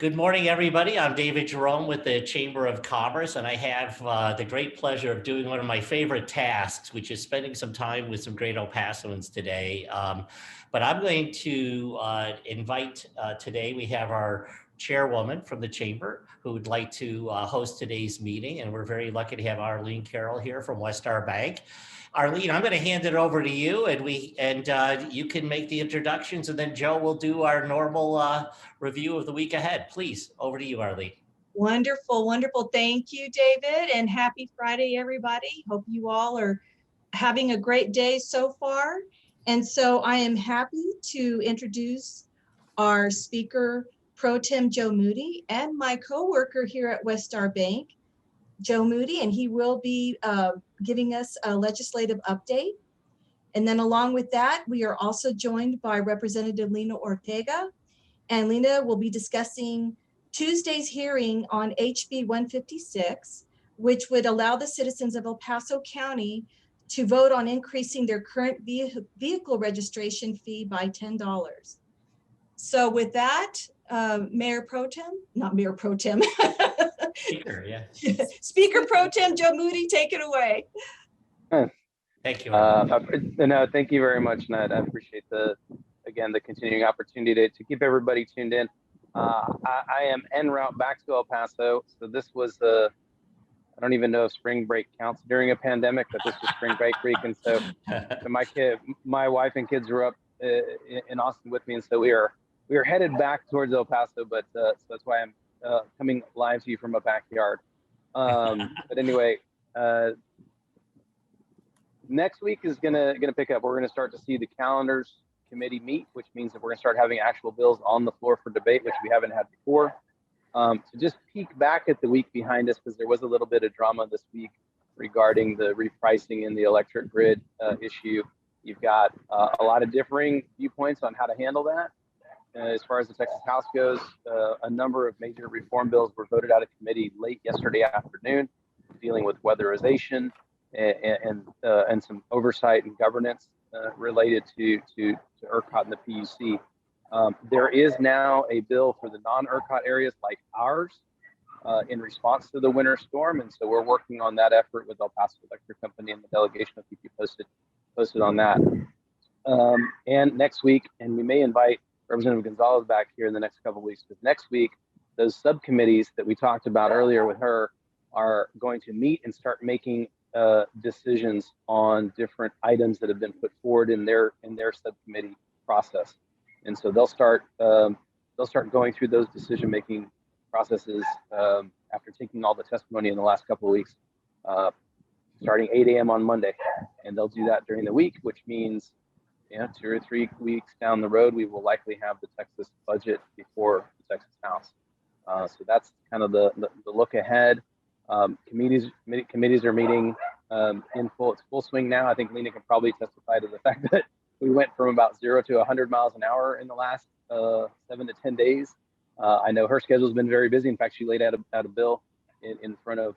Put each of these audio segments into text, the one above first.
Good morning, everybody. I'm David Jerome with the Chamber of Commerce, and I have the great pleasure of doing one of my favorite tasks, which is spending some time with some great El Pasoans today. But I'm going to invite today, we have our chairwoman from the Chamber who would like to host today's meeting, and we're very lucky to have Arlene Carroll here from Westar Bank. Arlene, I'm going to hand it over to you, and you can make the introductions, and then Joe will do our normal review of the week ahead. Please, over to you, Arlene. Wonderful, wonderful. Thank you, David, and happy Friday, everybody. Hope you all are having a great day so far. And so I am happy to introduce our speaker, Pro Tem Joe Moody, and my coworker here at Westar Bank, Joe Moody, and he will be giving us a legislative update. And then along with that, we are also joined by Representative Lina Ortega, and Lina will be discussing Tuesday's hearing on HB 156, which would allow the citizens of El Paso County to vote on increasing their current vehicle registration fee by $10. So with that, Mayor Pro Tem, not Mayor Pro Tem. Speaker, yeah. Speaker Pro Tem Joe Moody, take it away. Thank you. No, thank you very much, Ned. I appreciate the continuing opportunity to keep everybody tuned in. I am en route back to El Paso. So this was I don't even know if spring break counts during a pandemic, but this was spring break week. And so my wife and kids were up in Austin with me. And so we are headed back towards El Paso, but so that's why I'm coming live to you from a backyard. But anyway, next week is gonna pick up. We're gonna start to see the calendars committee meet, which means that we're gonna start having actual bills on the floor for debate, which we haven't had before. To just peek back at the week behind us, because there was a little bit of drama this week regarding the repricing in the electric grid issue. You've got a lot of differing viewpoints on how to handle that. As far as the Texas House goes, a number of major reform bills were voted out of committee late yesterday afternoon, dealing with weatherization and some oversight and governance related to ERCOT and the PUC. There is now a bill for the non-ERCOT areas like ours in response to the winter storm, and so we're working on that effort with El Paso Electric Company, and the delegation will keep you posted on that. And next week, and we may invite Representative Gonzalez back here in the next couple of weeks, because next week those subcommittees that we talked about earlier with her are going to meet and start making decisions on different items that have been put forward in their subcommittee process. And so they'll start going through those decision-making processes after taking all the testimony in the last couple of weeks, starting 8 a.m. on Monday. And they'll do that during the week, which means 2 or 3 weeks down the road, we will likely have the Texas budget before the Texas House. So that's kind of the look ahead. Committees are meeting in full swing now. I think Lina can probably testify to the fact that we went from about 0 to 100 miles an hour in the last 7 to 10 days. I know her schedule's been very busy. In fact, she laid out a bill in front of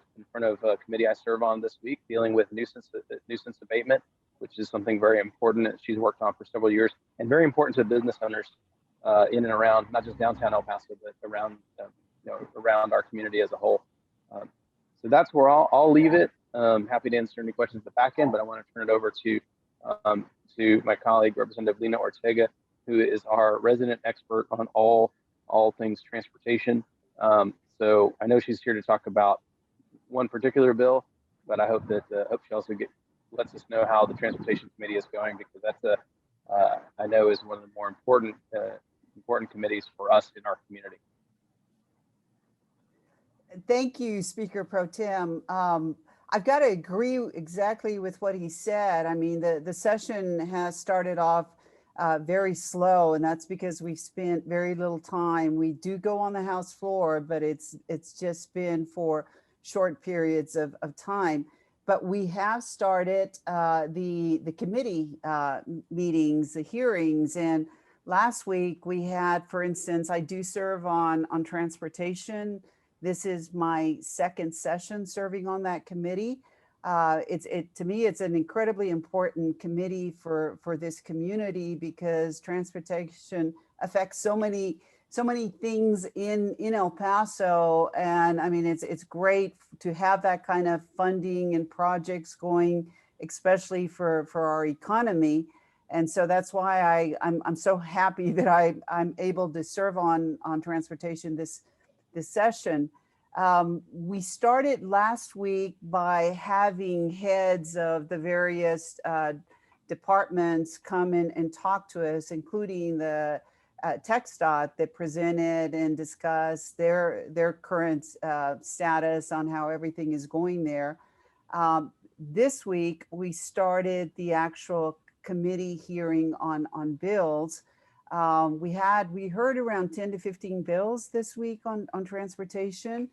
a committee I serve on this week, dealing with nuisance abatement, which is something very important that she's worked on for several years, and very important to business owners in and around not just downtown El Paso, but around around our community as a whole. So that's where I'll leave it. Happy to answer any questions at the back end, but I want to turn it over to my colleague, Representative Lina Ortega, who is our resident expert on all things transportation. So I know she's here to talk about one particular bill, but I hope she also lets us know how the Transportation Committee is going, because that's I know is one of the more important committees for us in our community. Thank you, Speaker Pro Tem. I've got to agree exactly with what he said. I mean, the session has started off very slow, and that's because we've spent very little time. We do go on the House floor, but it's just been for short periods of time. But we have started the committee meetings, the hearings, and last week we had, for instance, I do serve on transportation. This is my second session serving on that committee. To me, it's an incredibly important committee for this community, because transportation affects so many so many things in El Paso, and I mean it's great to have that kind of funding and projects going, especially for our economy. And so that's why I'm so happy that I'm able to serve on transportation this session. We started last week by having heads of the various departments come in and talk to us, including the TxDOT, that presented and discussed their current status on how everything is going there. This week, we started the actual committee hearing on bills. We heard around 10 to 15 bills this week on transportation.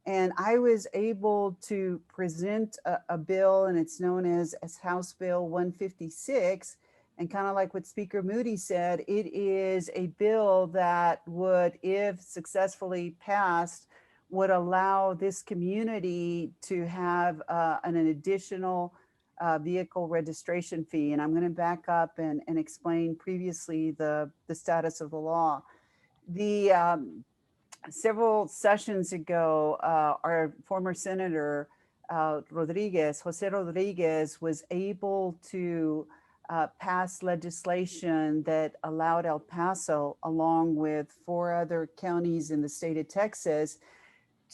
And I was able to present a bill, and it's known as House Bill 156. And kind of like what Speaker Moody said, it is a bill that would, if successfully passed, would allow this community to have an additional vehicle registration fee. And I'm going to back up and explain previously the status of the law. Several sessions ago, our former Senator Jose Rodriguez, was able to pass legislation that allowed El Paso, along with 4 other counties in the state of Texas,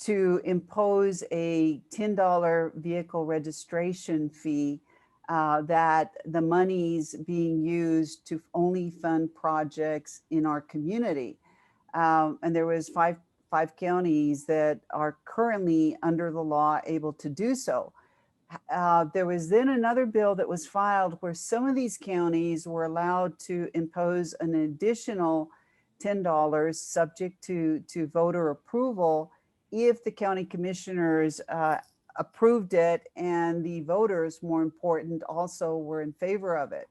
to impose a $10 vehicle registration fee that the money's being used to only fund projects in our community. And there was five counties that are currently under the law able to do so. There was then another bill that was filed where some of these counties were allowed to impose an additional $10 subject to voter approval if the county commissioners approved it and the voters, more important, also were in favor of it.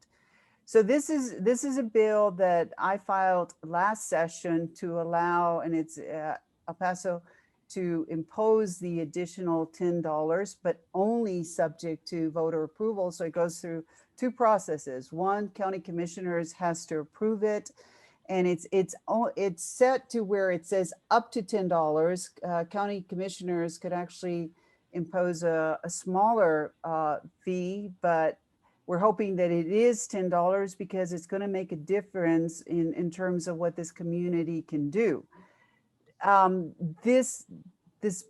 So this is a bill that I filed last session to allow, and it's El Paso, to impose the additional $10, but only subject to voter approval. So it goes through 2 processes. One, county commissioners has to approve it, and it's set to where it says up to $10. County commissioners could actually impose a smaller fee, but we're hoping that it is $10 because it's going to make a difference in terms of what this community can do. This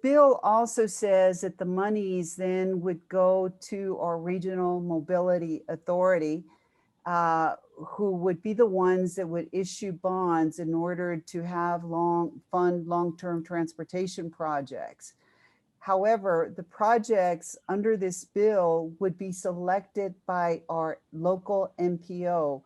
bill also says that the monies then would go to our regional mobility authority, who would be the ones that would issue bonds in order to have fund long-term transportation projects. However, the projects under this bill would be selected by our local MPO,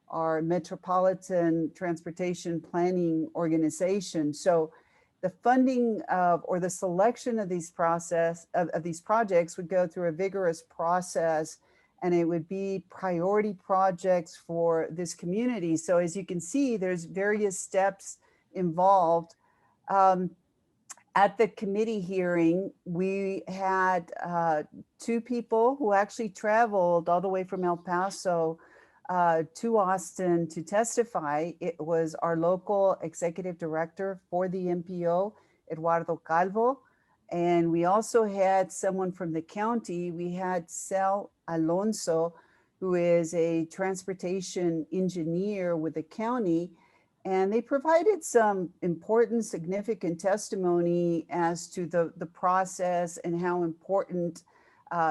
our Metropolitan Transportation Planning Organization. So the funding or the selection of these projects would go through a vigorous process, and it would be priority projects for this community. So as you can see, there's various steps involved. At the committee hearing, we had 2 people who actually traveled all the way from El Paso to Austin to testify. It was our local executive director for the MPO, Eduardo Calvo. And we also had someone from the county. We had Cel Alonso, who is a transportation engineer with the county. And they provided some important, significant testimony as to the process and how important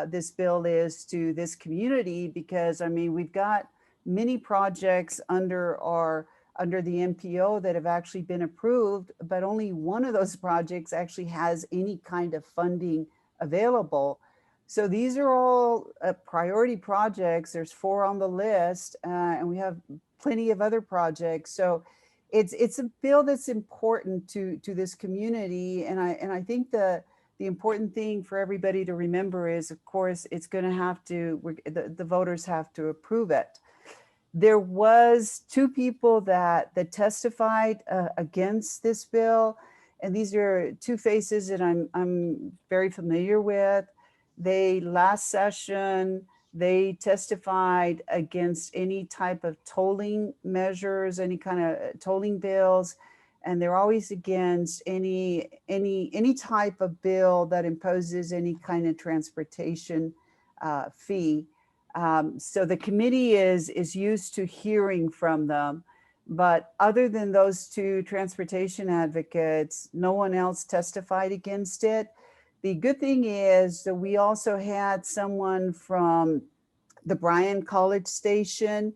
this bill is to this community, because I mean, we've got many projects under the MPO that have actually been approved, but only one of those projects actually has any kind of funding available. So these are all priority projects. There's 4 on the list, and we have plenty of other projects. So it's a bill that's important to this community, and I think the important thing for everybody to remember is, of course, it's going to have to, the voters have to approve it. There was 2 people that testified against this bill, and these are 2 faces that I'm very familiar with. Last session, they testified against any type of tolling measures, any kind of tolling bills. and they're always against any type of bill that imposes any kind of transportation fee. So the committee is used to hearing from them. But other than those two transportation advocates, no one else testified against it. The good thing is that we also had someone from the Bryan College Station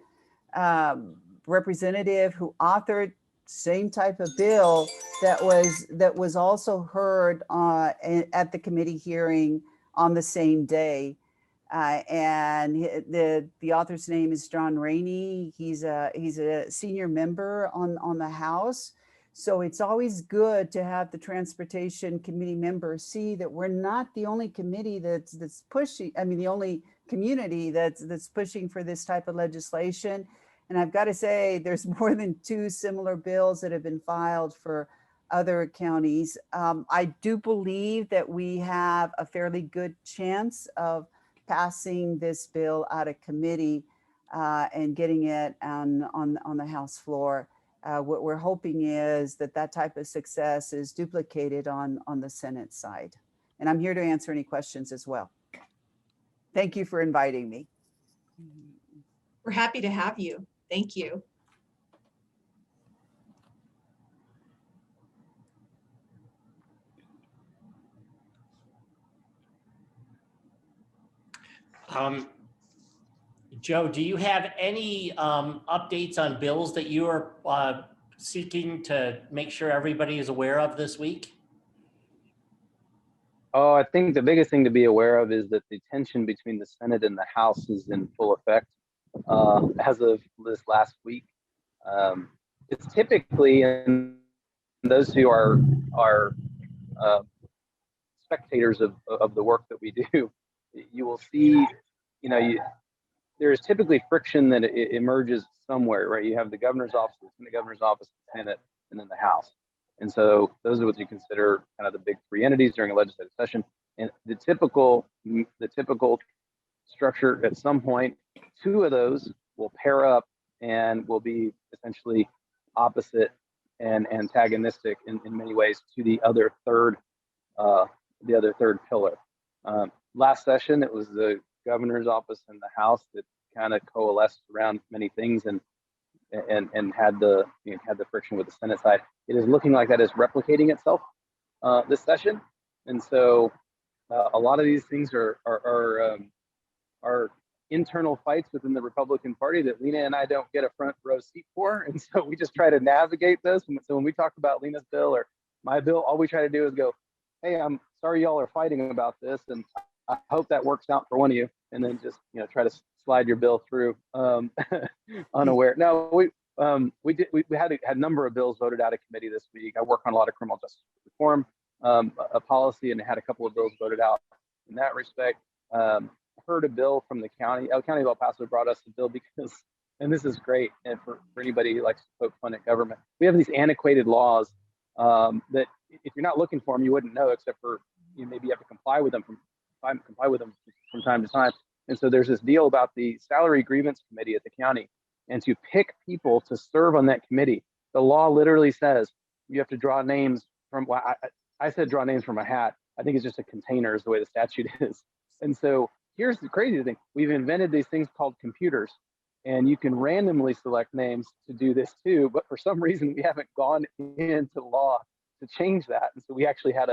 representative who authored same type of bill that was also heard at the committee hearing on the same day. And the author's name is John Rainey. He's a senior member on the House. So it's always good to have the transportation committee members see that we're not the only committee that's pushing, I mean, the only community that's pushing for this type of legislation. And I've got to say, there's more than 2 similar bills that have been filed for other counties. I do believe that we have a fairly good chance of passing this bill out of committee and getting it on the House floor. What we're hoping is that type of success is duplicated on the Senate side. And I'm here to answer any questions as well. Thank you for inviting me. We're happy to have you. Thank you. Joe, do you have any updates on bills that you are seeking to make sure everybody is aware of this week? Oh, I think the biggest thing to be aware of is that the tension between the Senate and the House is in full effect as of this last week. It's typically, and those who are spectators of the work that we do, you will see, there's typically friction that it emerges somewhere, right? You have the governor's office, the governor's office, the Senate, and then the House. And so those are what you consider kind of the big 3 entities during a legislative session. And the typical structure, at some point, 2 of those will pair up and will be essentially opposite and antagonistic in many ways to the other third pillar. Last session, it was the governor's office and the House that kind of coalesced around many things and had the friction with the Senate side. It is looking like that is replicating itself this session, and so a lot of these things are internal fights within the Republican Party that Lena and I don't get a front row seat for, and so we just try to navigate this. So when we talk about Lena's bill or my bill, all we try to do is go, "Hey, I'm sorry y'all are fighting about this, and I hope that works out for one of you," and then just try to slide your bill through unaware. No, we had a number of bills voted out of committee this week. I work on a lot of criminal justice reform, a policy, and had a couple of bills voted out in that respect. Heard a bill from the county. County of El Paso brought us a bill because, and this is great, and for anybody who likes to poke fun at government, we have these antiquated laws that if you're not looking for them, you wouldn't know, except for maybe you have to comply with them from time to time. And so there's this deal about the salary grievance committee at the county, and to pick people to serve on that committee, the law literally says you have to draw names from. Well, I said draw names from a hat. I think it's just a container is the way the statute is. And so here's the crazy thing: we've invented these things called computers, and you can randomly select names to do this too. But for some reason, we haven't gone into law to change that. And so we actually had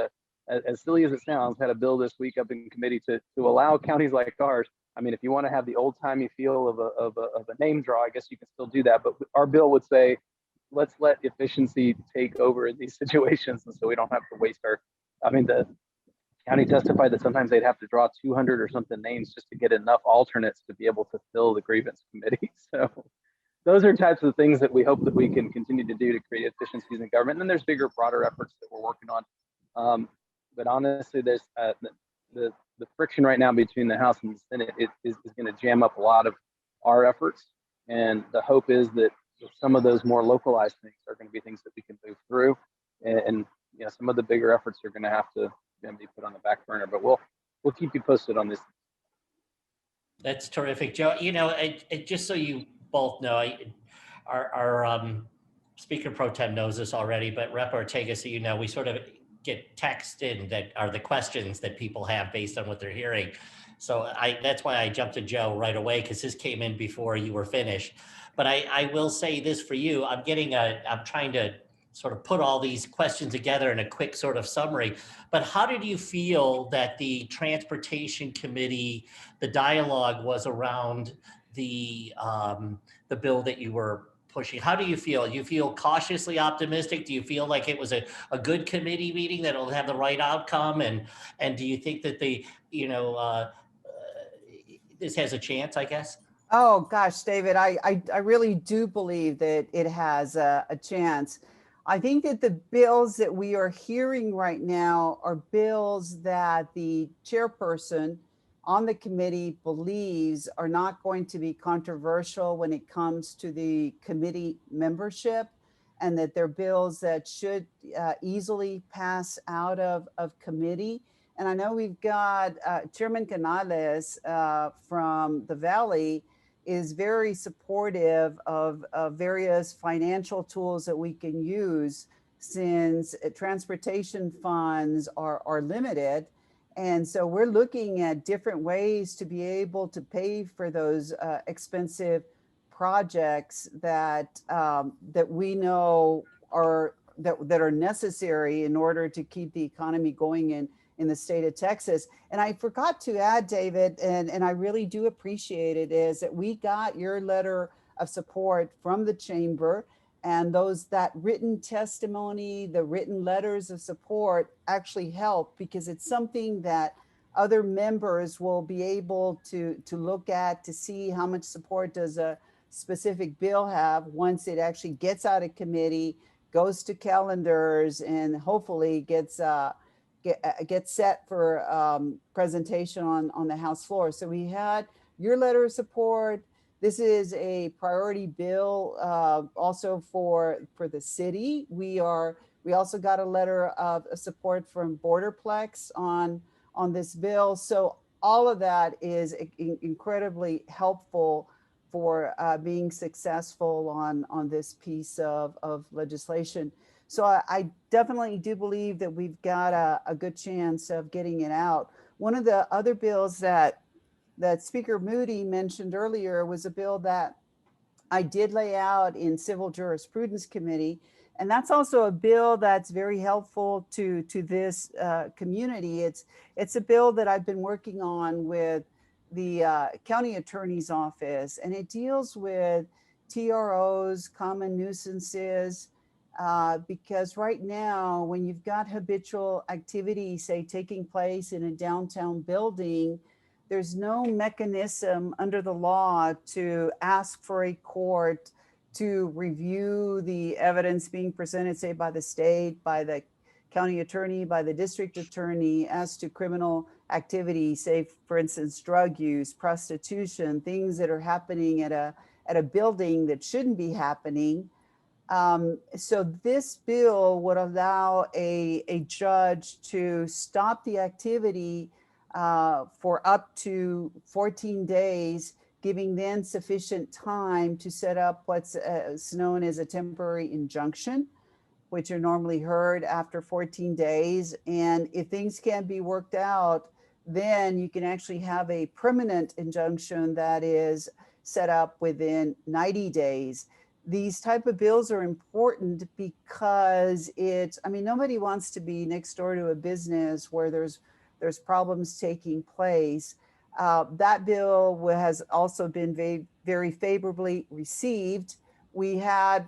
as silly as it sounds, had a bill this week up in committee to allow counties like ours. I mean, if you want to have the old timey feel of a name draw, I guess you can still do that. But our bill would say, let's let efficiency take over in these situations, and so we don't have to waste the county testified that sometimes they'd have to draw 200 or something names just to get enough alternates to be able to fill the grievance committee. So those are types of things that we hope that we can continue to do to create efficiencies in government. And then there's bigger, broader efforts that we're working on. But honestly, there's the friction right now between the House and the Senate is going to jam up a lot of our efforts. And the hope is that some of those more localized things are going to be things that we can move through. And some of the bigger efforts are going to have to be put on the back burner. But we'll keep you posted on this. That's terrific, Joe. Just so you both know, our Speaker Pro Tem knows this already, but Rep Ortega, so you know, we sort of get text in that are the questions that people have based on what they're hearing. So that's why I jumped to Joe right away, because this came in before you were finished. But I will say this for you, I'm trying to sort of put all these questions together in a quick sort of summary. But how did you feel that the Transportation Committee, the dialogue was around the bill that you were pushing? How do you feel? You feel cautiously optimistic? Do you feel like it was a good committee meeting that'll have the right outcome? And do you think that this has a chance, I guess? Oh gosh, David, I really do believe that it has a chance. I think that the bills that we are hearing right now are bills that the chairperson on the committee believes are not going to be controversial when it comes to the committee membership, and that they're bills that should easily pass out of committee. And I know we've got Chairman Canales from the Valley is very supportive of various financial tools that we can use, since transportation funds are limited. And so we're looking at different ways to be able to pay for those expensive projects that that we know are that are necessary in order to keep the economy going in the state of Texas. And I forgot to add, David, and I really do appreciate it, is that we got your letter of support from the chamber, and that written testimony, the written letters of support actually help, because it's something that other members will be able to look at to see how much support does a specific bill have once it actually gets out of committee, goes to calendars, and hopefully gets set for presentation on the House floor. So we had your letter of support. This is a priority bill also for the city. We also got a letter of support from Borderplex on this bill. So all of that is incredibly helpful for being successful on this piece of legislation. So I definitely do believe that we've got a good chance of getting it out. One of the other bills that Speaker Moody mentioned earlier was a bill that I did lay out in Civil Jurisprudence Committee. And that's also a bill that's very helpful to this community. It's a bill that I've been working on with the county attorney's office, and it deals with TROs, common nuisances, because right now, when you've got habitual activity, say, taking place in a downtown building, there's no mechanism under the law to ask for a court to review the evidence being presented, say, by the state, by the county attorney, by the district attorney, as to criminal activity, say, for instance, drug use, prostitution, things that are happening at a building that shouldn't be happening. So this bill would allow a judge to stop the activity for up to 14 days, giving then sufficient time to set up what's known as a temporary injunction, which are normally heard after 14 days. And if things can't be worked out, then you can actually have a permanent injunction that is set up within 90 days. These type of bills are important because nobody wants to be next door to a business where there's problems taking place. That bill has also been very favorably received. I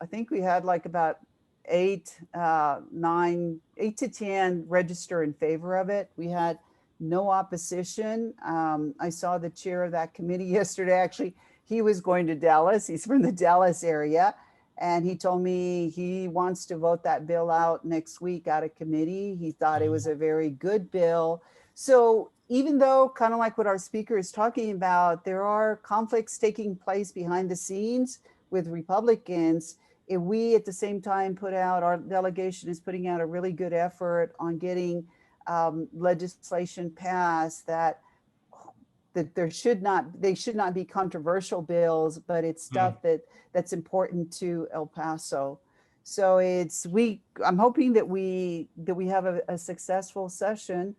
think we had like about 8 to 10 register in favor of it. We had no opposition. I saw the chair of that committee yesterday. Actually, he was going to Dallas. He's from the Dallas area. And he told me he wants to vote that bill out next week out of committee. He thought it was a very good bill. So even though, kind of like what our speaker is talking about, there are conflicts taking place behind the scenes with Republicans, if we at the same time our delegation is putting out a really good effort on getting legislation passed that they should not be controversial bills, but it's stuff that's important to El Paso. So I'm hoping that we have a successful session.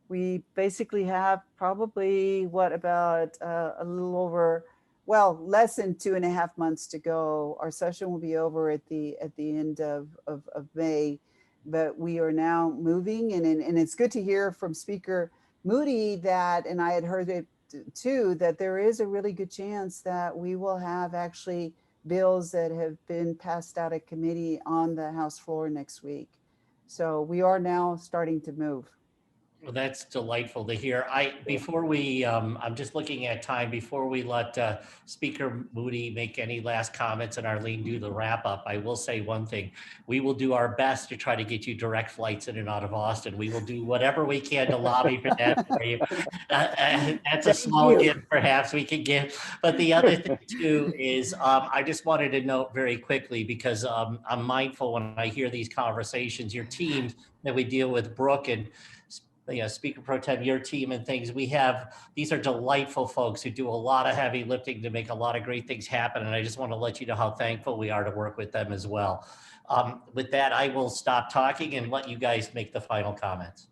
We basically have probably about a little over, well, less than 2.5 months to go. Our session will be over at the end of May, but we are now moving, and it's good to hear from Speaker Moody that, and I had heard it too, that there is a really good chance that we will have actually bills that have been passed out of committee on the House floor next week. So we are now starting to move. Well, that's delightful to hear. I'm just looking at time before we let Speaker Moody make any last comments and Arlene do the wrap up. I will say one thing. We will do our best to try to get you direct flights in and out of Austin. We will do whatever we can to lobby for that for you. That's a small gift perhaps we can give. But the other thing too is I just wanted to note very quickly, because I'm mindful when I hear these conversations, your teams that we deal with, Brooke and Speaker Pro Tem, your team and things, these are delightful folks who do a lot of heavy lifting to make a lot of great things happen. And I just want to let you know how thankful we are to work with them as well. With that, I will stop talking and let you guys make the final comments.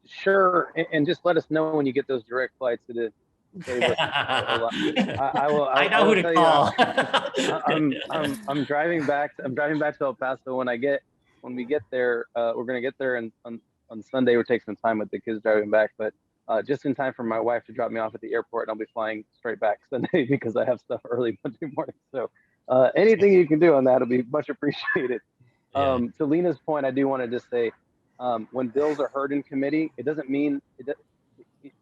Sure. And just let us know when you get those direct flights to save us a lot. I know who to call. I'm driving back to El Paso. When we get there, we're going to get there, and on Sunday we'll take some time with the kids driving back, but just in time for my wife to drop me off at the airport, and I'll be flying straight back Sunday because I have stuff early Monday morning. So anything you can do on that will be much appreciated. Yeah. To Lena's point, I do want to just say, when bills are heard in committee, it doesn't mean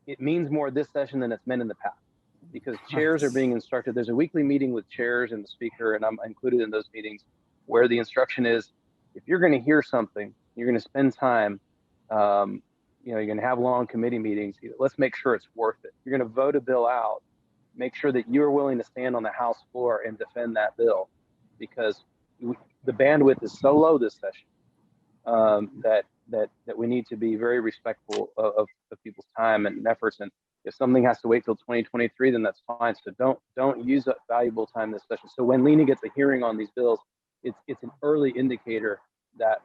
it means more this session than it's meant in the past, because chairs are being instructed. There's a weekly meeting with chairs and the speaker, and I'm included in those meetings, where the instruction is, if you're going to hear something, you're going to spend time, you're going to have long committee meetings, let's make sure it's worth it. You're going to vote a bill out, make sure that you're willing to stand on the House floor and defend that bill, because the bandwidth is so low this session that we need to be very respectful of people's time and efforts. And if something has to wait till 2023, then that's fine. So don't use up valuable time this session. So when Lena gets a hearing on these bills, it's an early indicator that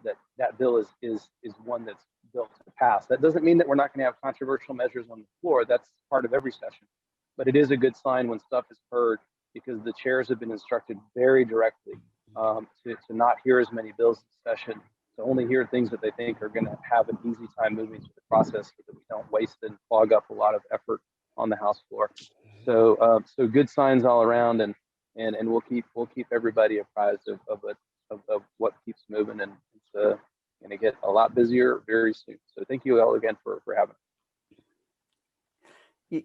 bill is one that's built to pass. That doesn't mean that we're not going to have controversial measures on the floor. That's part of every session. But it is a good sign when stuff is heard, because the chairs have been instructed very directly to not hear as many bills in session, to only hear things that they think are going to have an easy time moving through the process, so that we don't waste and clog up a lot of effort on the House floor. So good signs all around, and we'll keep everybody apprised of what keeps moving, and it's going to get a lot busier very soon. So thank you all again for having us.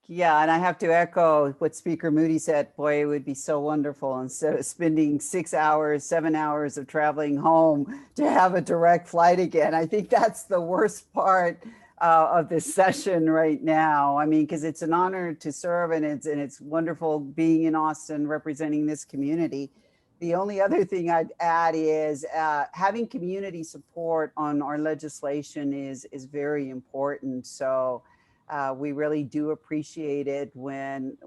Yeah, and I have to echo what Speaker Moody said. Boy, it would be so wonderful, instead of spending 6 hours, 7 hours of traveling home, to have a direct flight again. I think that's the worst part of this session right now. I mean, because it's an honor to serve, and it's wonderful being in Austin representing this community. The only other thing I'd add is having community support on our legislation is very important. So we really do appreciate it when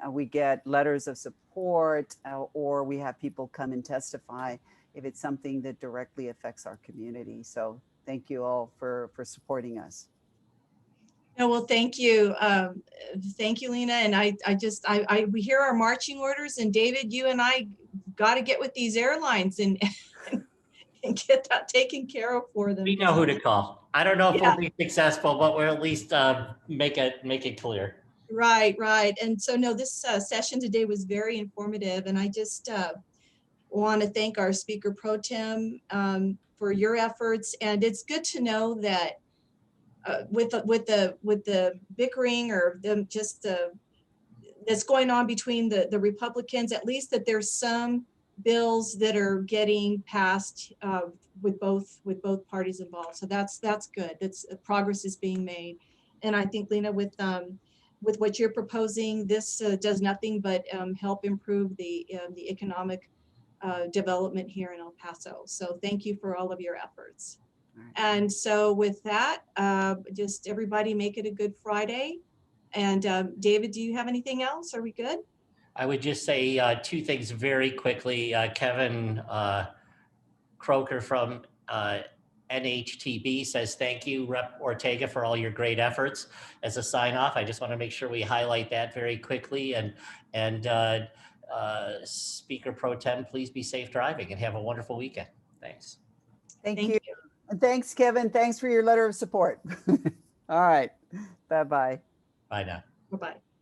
we get letters of support or we have people come and testify if it's something that directly affects our community. So thank you all for supporting us. No, well, thank you. Thank you, Lena. And we hear our marching orders, and David, you and I got to get with these airlines and get that taken care of for them. We know who to call. I don't know if we'll be successful, but we'll at least make it clear. Right. And so, no, this session today was very informative, and I just want to thank our Speaker Pro Tem for your efforts. And it's good to know that with the bickering or that's going on between the Republicans, at least that there's some bills that are getting passed with both parties involved. So that's good. That's progress is being made. And I think, Lena, with what you're proposing, this does nothing but help improve the economic development here in El Paso. So thank you for all of your efforts. And so with that, just everybody make it a good Friday. And David, do you have anything else? Are we good? I would just say two things very quickly. Kevin Croker from NHTB says, thank you, Rep. Ortega, for all your great efforts. As a sign off, I just want to make sure we highlight that very quickly. And Speaker Pro Tem, please be safe driving and have a wonderful weekend. Thanks. Thank Thank you. And thanks, Kevin. Thanks for your letter of support. All right. Bye-bye. Bye now. Bye-bye.